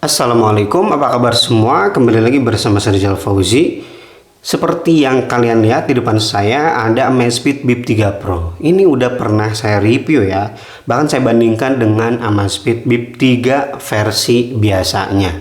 Assalamualaikum, apa kabar semua? Kembali lagi bersama saya Rizal Fauzi. Seperti yang kalian lihat di depan saya ada Amazfit Bip 3 Pro. Ini udah pernah saya review ya. Bahkan saya bandingkan dengan Amazfit Bip 3 versi biasanya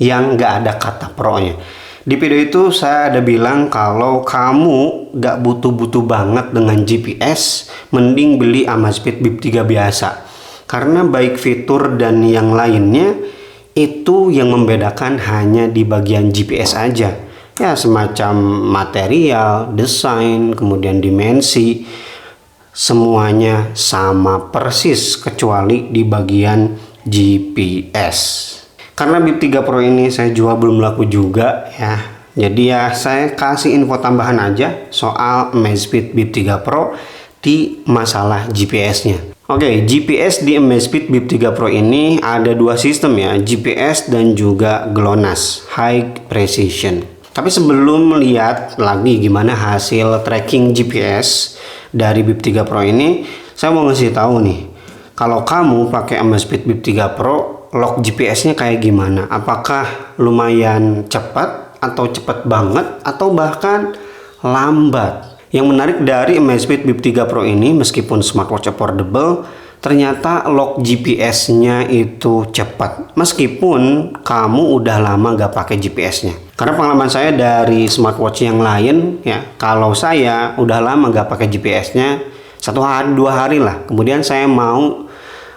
yang nggak ada kata Pro-nya. Di video itu saya ada bilang kalau kamu nggak butuh-butuh banget dengan GPS, mending beli Amazfit Bip 3 biasa. Karena baik fitur dan yang lainnya itu yang membedakan hanya di bagian GPS aja. Ya, semacam material, desain, kemudian dimensi, semuanya sama persis kecuali di bagian GPS. Karena Bip 3 Pro ini saya jual belum laku juga ya. Jadi ya saya kasih info tambahan aja soal Amazfit Bip 3 Pro di masalah GPS-nya. Oke, GPS di Amazfit Bip 3 Pro ini ada dua sistem ya, GPS dan juga GLONASS, High Precision. Tapi sebelum lihat lagi gimana hasil tracking GPS dari Bip 3 Pro ini, saya mau ngasih tahu nih, kalau kamu pakai Amazfit Bip 3 Pro, log GPS-nya kayak gimana? Apakah lumayan cepat atau cepat banget atau bahkan lambat? Yang menarik dari Amazfit Bip 3 Pro ini, meskipun smartwatch affordable, ternyata log GPS-nya itu cepat. Meskipun kamu udah lama gak pakai GPS-nya. Karena pengalaman saya dari smartwatch yang lain, ya, kalau saya udah lama gak pakai GPS-nya, 1 hari 2 hari lah. Kemudian saya mau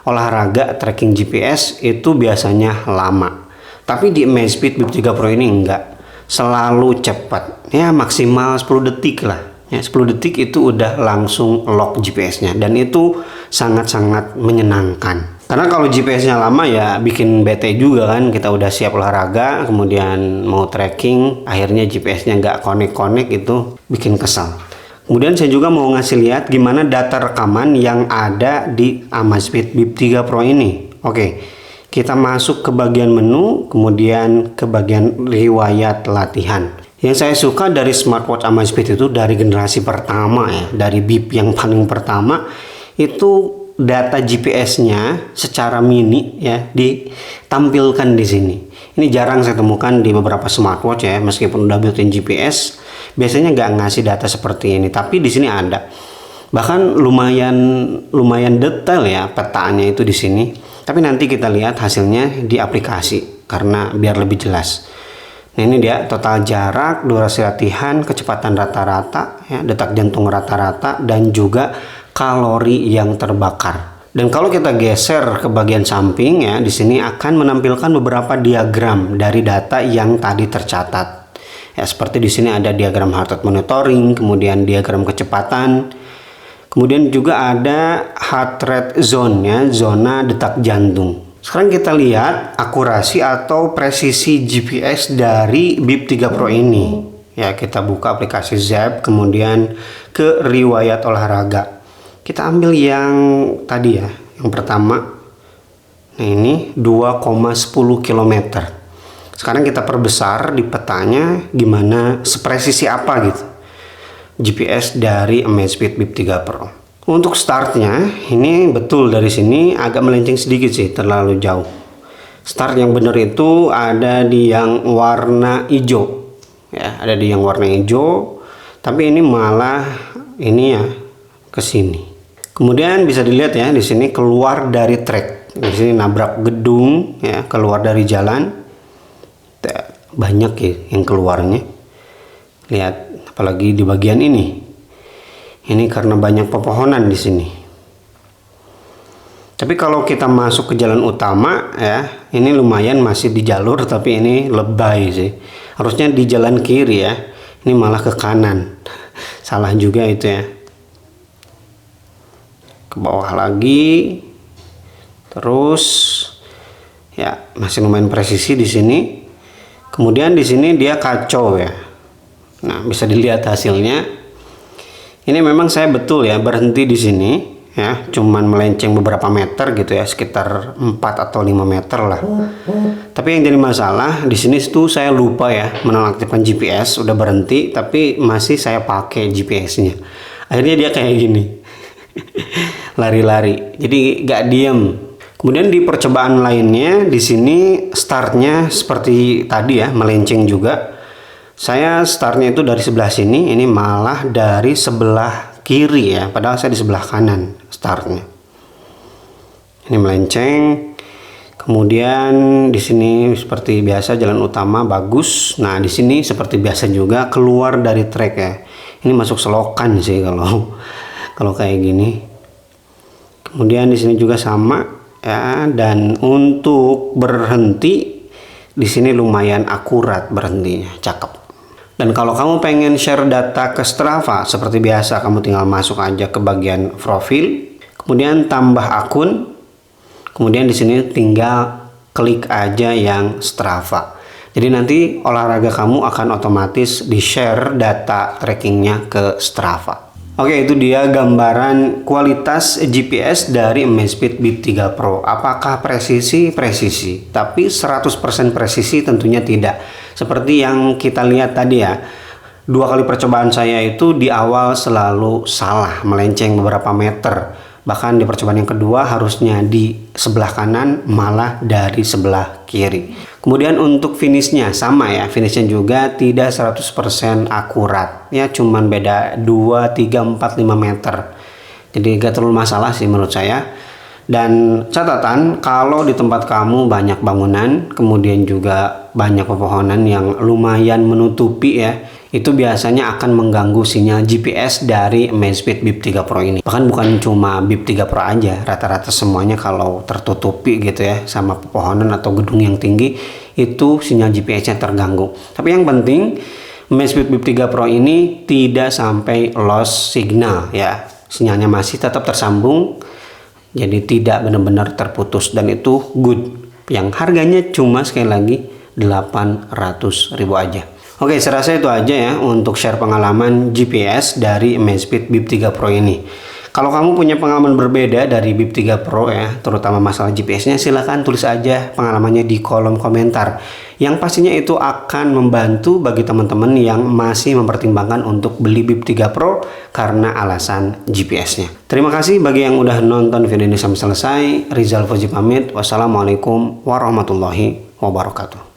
olahraga tracking GPS itu biasanya lama. Tapi di Amazfit Bip 3 Pro ini enggak. Selalu cepat. Ya maksimal 10 detik lah. Ya, 10 detik itu udah langsung lock GPS-nya dan itu sangat-sangat menyenangkan. Karena kalau GPS-nya lama ya bikin bete juga kan, kita udah siap olahraga, kemudian mau tracking, akhirnya GPS-nya nggak connect-connect, itu bikin kesal. Kemudian saya juga mau ngasih lihat gimana data rekaman yang ada di Amazfit Bip 3 Pro ini. Oke, kita masuk ke bagian menu, kemudian ke bagian riwayat latihan. Yang saya suka dari smartwatch Amazfit itu dari generasi pertama ya, dari Bip yang paling pertama itu data GPS-nya secara mini ya ditampilkan di sini. Ini jarang saya temukan di beberapa smartwatch ya, meskipun udah built-in GPS, biasanya nggak ngasih data seperti ini, tapi di sini ada. Bahkan lumayan detail ya petaannya itu di sini. Tapi nanti kita lihat hasilnya di aplikasi karena biar lebih jelas. Nah, ini dia total jarak, durasi latihan, kecepatan rata-rata, ya, detak jantung rata-rata, dan juga kalori yang terbakar. Dan kalau kita geser ke bagian samping ya, di sini akan menampilkan beberapa diagram dari data yang tadi tercatat. Ya, seperti di sini ada diagram heart rate monitoring, kemudian diagram kecepatan, kemudian juga ada heart rate zone ya, zona detak jantung. Sekarang kita lihat akurasi atau presisi GPS dari Bip 3 Pro ini. Ya, kita buka aplikasi Zepp, kemudian ke riwayat olahraga. Kita ambil yang tadi ya, yang pertama. Nah, ini 2,10 km. Sekarang kita perbesar di petanya gimana, sepresisi apa gitu GPS dari Amazfit Bip 3 Pro. Untuk startnya, ini betul dari sini agak melenceng sedikit sih, terlalu jauh. Start yang benar itu ada di yang warna hijau. Ya, ada di yang warna hijau, tapi ini malah ini ya ke sini. Kemudian bisa dilihat ya di sini keluar dari track. Di sini nabrak gedung ya, keluar dari jalan. Banyak ya yang keluarnya. Lihat apalagi di bagian ini. Ini karena banyak pepohonan di sini. Tapi kalau kita masuk ke jalan utama ya, ini lumayan masih di jalur, tapi ini lebay sih. Harusnya di jalan kiri ya. Ini malah ke kanan. Salah juga itu ya. Ke bawah lagi. Terus ya masih lumayan presisi di sini. Kemudian di sini dia kacau ya. Nah, bisa dilihat hasilnya. Ini memang saya betul ya berhenti di sini ya, cuman melenceng beberapa meter gitu ya, sekitar 4 atau 5 meter lah. Tapi yang jadi masalah di sini tuh saya lupa ya menonaktifkan GPS, udah berhenti tapi masih saya pakai GPS-nya. Akhirnya dia kayak gini. Lari-lari. Jadi gak diem. Kemudian di percobaan lainnya di sini startnya seperti tadi ya, melenceng juga. Saya startnya itu dari sebelah sini, ini malah dari sebelah kiri ya, padahal saya di sebelah kanan startnya. Ini melenceng. Kemudian di sini seperti biasa jalan utama bagus. Nah, di sini seperti biasa juga keluar dari trek ya. Ini masuk selokan sih kalau kayak gini. Kemudian di sini juga sama ya, dan untuk berhenti di sini lumayan akurat berhentinya, cakep. Dan kalau kamu pengen share data ke Strava seperti biasa, kamu tinggal masuk aja ke bagian profil, kemudian tambah akun, kemudian di sini tinggal klik aja yang Strava. Jadi nanti olahraga kamu akan otomatis di-share data trackingnya ke Strava. Oke, itu dia gambaran kualitas GPS dari Amazfit Bip 3 Pro. Apakah presisi? Presisi. Tapi 100% presisi tentunya tidak. Seperti yang kita lihat tadi ya. 2 kali percobaan saya itu di awal selalu salah, melenceng beberapa meter. Bahkan di percobaan yang kedua harusnya di sebelah kanan, malah dari sebelah kiri. Kemudian untuk finishnya sama ya, finishnya juga tidak 100% akurat. Ya cuman beda 2, 3, 4, 5 meter. Jadi gak terlalu masalah sih menurut saya. Dan catatan, kalau di tempat kamu banyak bangunan, kemudian juga banyak pepohonan yang lumayan menutupi ya, itu biasanya akan mengganggu sinyal GPS dari Amazfit Bip 3 Pro ini. Bahkan bukan cuma Bip 3 Pro aja, rata-rata semuanya kalau tertutupi gitu ya sama pepohonan atau gedung yang tinggi, itu sinyal GPS-nya terganggu. Tapi yang penting Amazfit Bip 3 Pro ini tidak sampai lost signal ya, sinyalnya masih tetap tersambung, jadi tidak benar-benar terputus, dan itu good. Yang harganya cuma sekali lagi 800.000 aja. Oke, saya rasa itu aja ya untuk share pengalaman GPS dari Amazfit Bip 3 Pro ini. Kalau kamu punya pengalaman berbeda dari Bip 3 Pro ya, terutama masalah GPS-nya, silahkan tulis aja pengalamannya di kolom komentar. Yang pastinya itu akan membantu bagi teman-teman yang masih mempertimbangkan untuk beli Bip 3 Pro karena alasan GPS-nya. Terima kasih bagi yang udah nonton video ini sampai selesai. Rizal Fauzi pamit. Wassalamualaikum warahmatullahi wabarakatuh.